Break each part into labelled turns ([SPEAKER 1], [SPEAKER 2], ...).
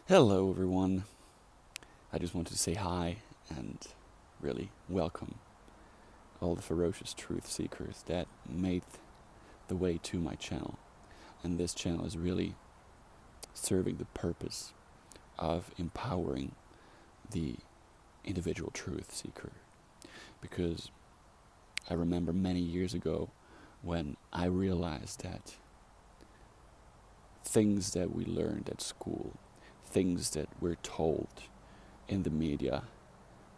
[SPEAKER 1] Hello, everyone. I just wanted to say hi and really welcome all the ferocious truth seekers that made the way to my channel. And this channel is really serving the purpose of empowering the individual truth seeker. Because I remember many years ago when I realized that things that we learned at school, things that we're told in the media,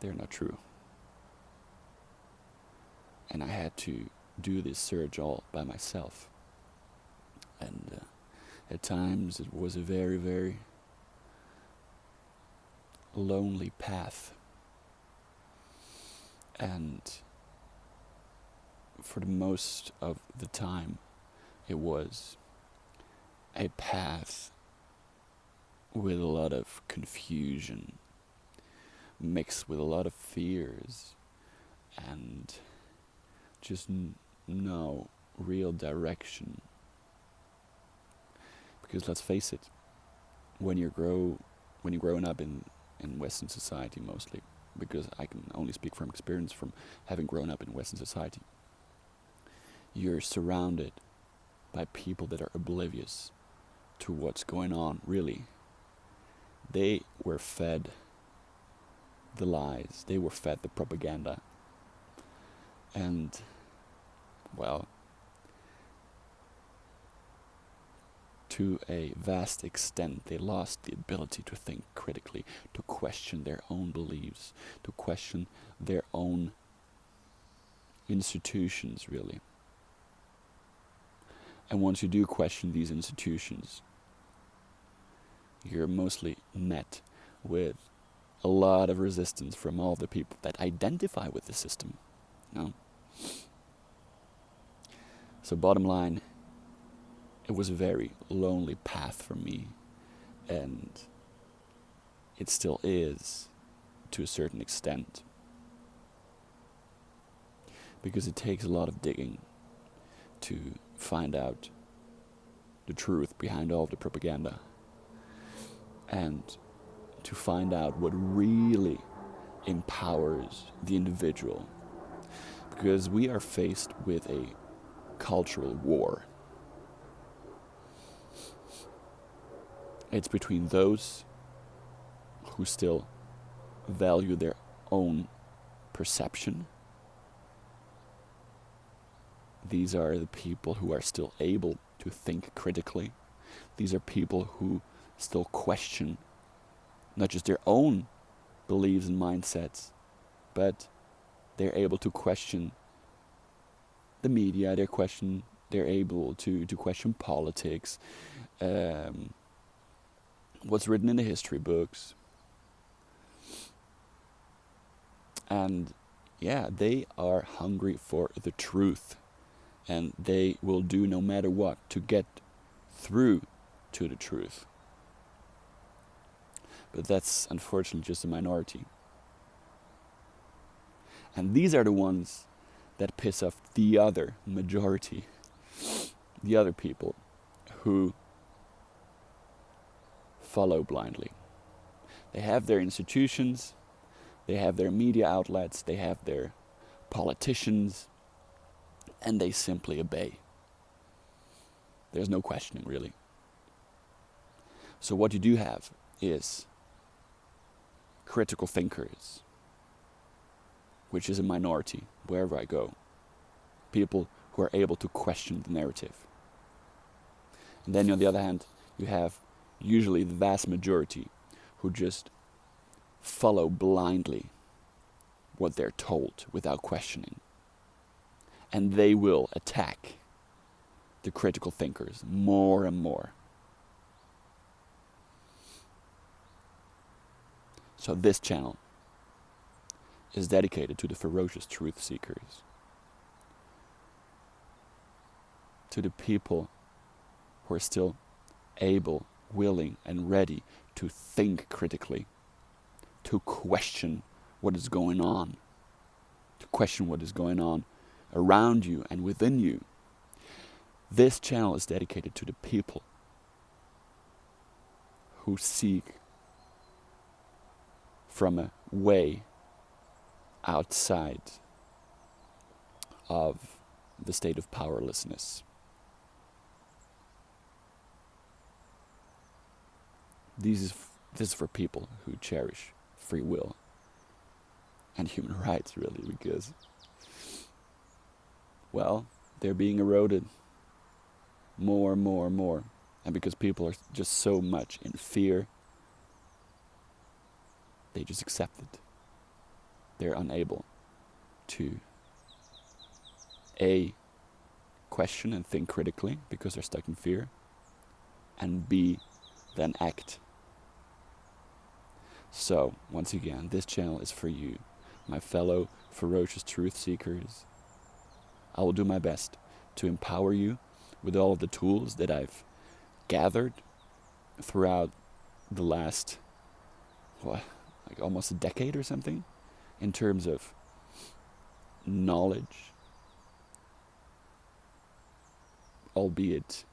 [SPEAKER 1] they're not true. And I had to do this search all by myself. And at times it was a very, very lonely path. And for the most of the time, it was a path with a lot of confusion, mixed with a lot of fears, and just no real direction. Because let's face it, when you're growing up in Western society mostly, because I can only speak from experience from having grown up in Western society, you're surrounded by people that are oblivious to what's going on, really. They were fed the lies, they were fed the propaganda, and, well, to a vast extent, they lost the ability to think critically, to question their own beliefs, to question their own institutions, really. And once you do question these institutions, you're mostly met with a lot of resistance from all the people that identify with the system. You know? So bottom line, it was a very lonely path for me, and it still is to a certain extent, because it takes a lot of digging to find out the truth behind all of the propaganda, and to find out what really empowers the individual, because we are faced with a cultural war. It's between those who still value their own perception. These are the people who are still able to think critically. These are people who still question not just their own beliefs and mindsets, but they're able to question the media, they're able to question politics, what's written in the history books. And yeah, they are hungry for the truth, and they will do no matter what to get through to the truth. But that's unfortunately just a minority. And these are the ones that piss off the other majority, the other people who follow blindly. They have their institutions, they have their media outlets, they have their politicians, and they simply obey. There's no questioning, really. So what you do have is critical thinkers, which is a minority wherever I go. People who are able to question the narrative. And then on the other hand, you have usually the vast majority who just follow blindly what they're told without questioning. And they will attack the critical thinkers more and more. So this channel is dedicated to the ferocious truth seekers, to the people who are still able, willing, and ready to think critically, to question what is going on, to question what is going on around you and within you. This channel is dedicated to the people who seek from a way outside of the state of powerlessness. This is for people who cherish free will and human rights, really, because, well, they're being eroded more and more and more. And because people are just so much in fear, they just accept it. They're unable to A, question and think critically because they're stuck in fear, and B, then act. So, once again, this channel is for you, my fellow ferocious truth seekers. I will do my best to empower you with all of the tools that I've gathered throughout the last, like almost a decade or something, in terms of knowledge, albeit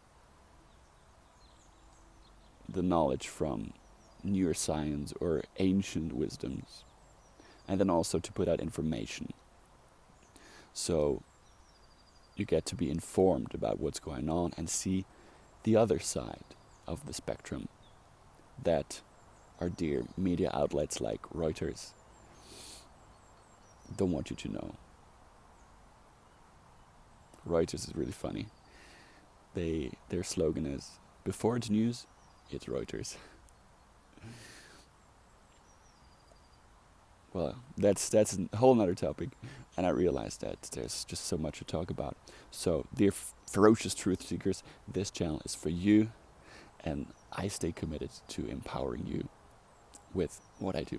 [SPEAKER 1] the knowledge from neuroscience or ancient wisdoms, and then also to put out information. So you get to be informed about what's going on and see the other side of the spectrum that our dear media outlets like Reuters don't want you to know. Reuters is really funny. Their slogan is, before it's news, it's Reuters. Well, that's a whole nother topic, and I realized that there's just so much to talk about. So, dear ferocious truth seekers, this channel is for you, and I stay committed to empowering you with what I do.